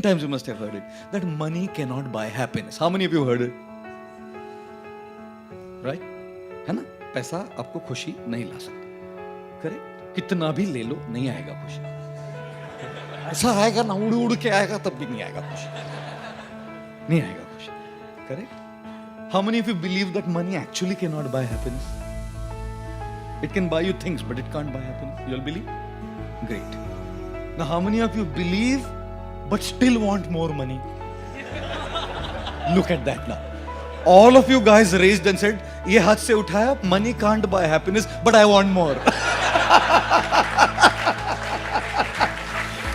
Times you must have heard it that money cannot buy happiness. How many of you heard it? Right? है ना? पैसा आपको खुशी नहीं ला सकता. करेक्ट? कितना भी ले लो नहीं आएगा खुशी. ऐसा आएगा ना उड़ उड़ के आएगा तब भी नहीं आएगा खुशी. नहीं आएगा खुशी. Correct? How many of you believe that money actually cannot buy happiness? It can buy you things, but it can't buy happiness. You all believe? Great. Now, how many of you believe but still want more money? Look at that now. All of you guys raised and said, "ये हाथ से उठाया, money can't buy happiness, but I want more."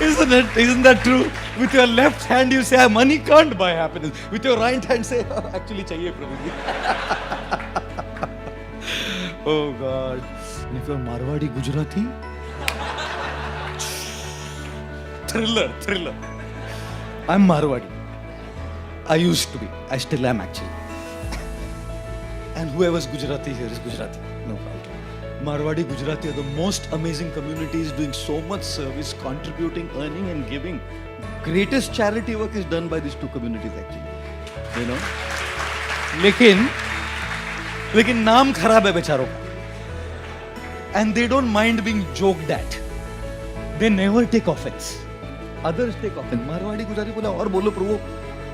Isn't that true? With your left hand you say, "Money can't buy happiness." With your right hand say, "Oh, actually चाहिए प्रभु जी." Oh God. And if you're Marwadi Gujarati, thriller. I'm Marwadi. I used to be. I still am actually. And whoever's Gujarati here is Gujarati. No problem. Marwadi Gujarati are the most amazing communities doing so much service, contributing, earning and giving. Greatest charity work is done by these two communities actually. You know. लेकिन नाम खराब है बेचारों का. And they don't mind being joked at. They never take offense. Others take offense. Marwadi Gujarati बोला और बोलो प्रभु.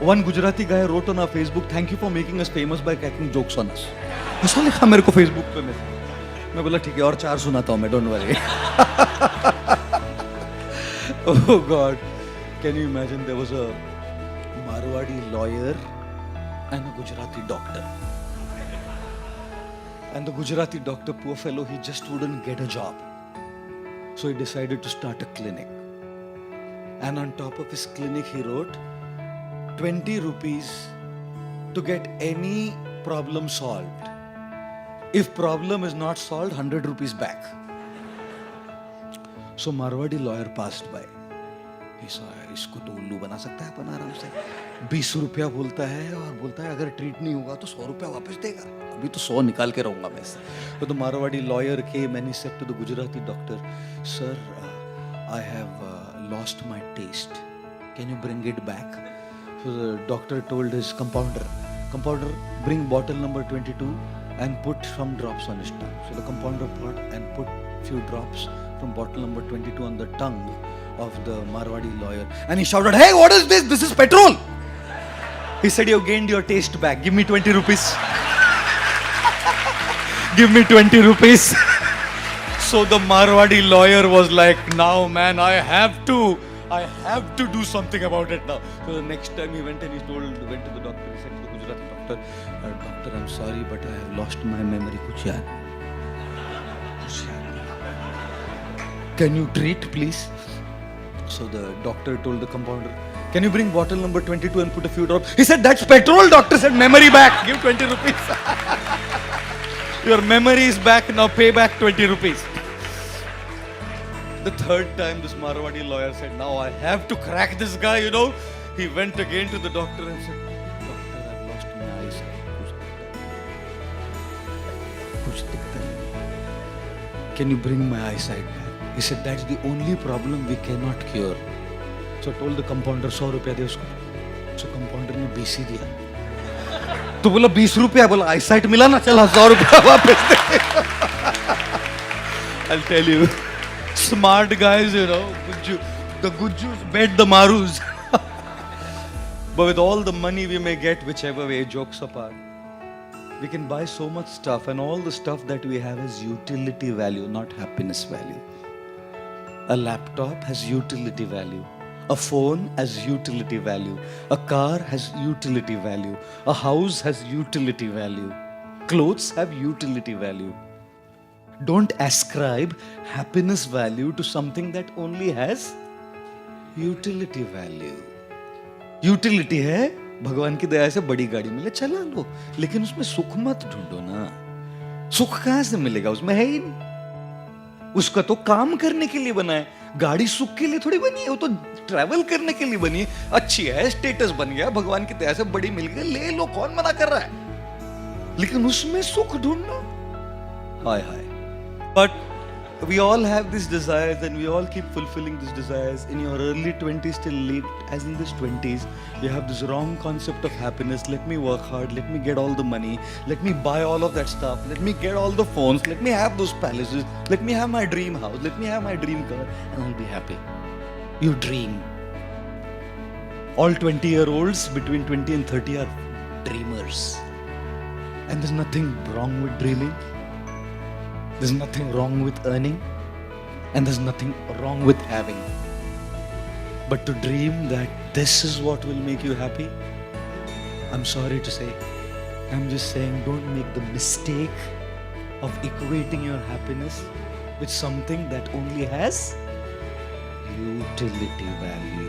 One Gujarati guy wrote on our Facebook, "Thank you for making us famous by cracking jokes on us." ऐसा लिखा मेरे को Facebook पे मैं बोला ठीक है और 4 सुनाता हूँ मैं, don't worry. Oh God, can you imagine there was a Marwadi lawyer and a Gujarati doctor. And the Gujarati doctor, poor fellow, he just wouldn't get a job. So he decided to start a clinic. And on top of his clinic, he wrote 20 rupees to get any problem solved. If problem is not solved, 100 rupees back. So Marwadi lawyer passed by. He saw, इसको तो उल्लू बना सकता है अपन आराम से. 20 रुपया बोलता है और बोलता है अगर ट्रीट नहीं होगा तो 100 रुपया वापस देगा. अभी तो 100 निकाल के रहूंगा मैं इससे. So the Marwadi lawyer came and he said to the Gujarati doctor, "Sir, I have lost my taste. Can you bring it back?" So the doctor told his compounder, bring bottle number 22 and put some drops on his tongue. So the compounder brought and put few drops from bottle number 22 on the tongue of the Marwadi lawyer. And he shouted, "Hey, what is this? This is petrol." He said, "You gained your taste back. Give me 20 rupees. Give me 20 rupees. So the Marwadi lawyer was like, "Now man, I have to do something about it now." So the next time he went and went to the doctor. He said to the Gujarati doctor, "Doctor, I'm sorry, but I have lost my memory. Kuch yaad. Can you treat, please?" So the doctor told the compounder, "Can you bring bottle number 22 and put a few drops?" He said, "That's petrol." Doctor said, "Memory back. Give 20 rupees. Your memory is back. Now pay back 20 rupees. The third time this Marwadi lawyer said, "Now I have to crack this guy, you know." He went again to the doctor and said, "Doctor, I've lost my eyesight. Kuch dikhta nahi. Can you bring my eyesight back?" He said, "That's the only problem we cannot cure." So I told the compounder, 100 रुपया दे उसको. So compounder ने 20 ही दिया. तो बोला 20 रुपया, बोला eyesight मिला ना, चला 100 रुपया वापस दे. I'll tell you, smart guys, you know, the Gujjus bet the Marus. But with all the money we may get, whichever way, jokes apart, we can buy so much stuff, and all the stuff that we have has utility value, not happiness value. A laptop has utility value. A phone has utility value. A car has utility value. A house has utility value. Clothes have utility value. Don't ascribe happiness value to something that only has utility value. Utility है भगवान की दया से बड़ी गाड़ी मिले चला लो, लेकिन उसमें सुख मत ढूंढो ना. सुख कहाँ से मिलेगा? उसमें है ही नहीं. उसका तो काम करने के लिए बना है. गाड़ी सुख के लिए थोड़ी बनी है, वो तो ट्रैवल करने के लिए बनी है. अच्छी है, स्टेटस बन गया, भगवान की दया से बड़ी मिल गई, ले लो, कौन मना कर रहा है? लेकिन उसमें सुख ढूंढना, हाय हाय. But we all have these desires and we all keep fulfilling these desires. In your early 20s till late, as in this 20s, you have this wrong concept of happiness. Let me work hard, let me get all the money, let me buy all of that stuff, let me get all the phones, let me have those palaces, let me have my dream house, let me have my dream car, and I'll be happy. You dream. All 20-year-olds between 20 and 30 are dreamers. And there's nothing wrong with dreaming. There's nothing wrong with earning. And there's nothing wrong with having. But to dream that this is what will make you happy, I'm sorry to say, I'm just saying, don't make the mistake of equating your happiness with something that only has utility value.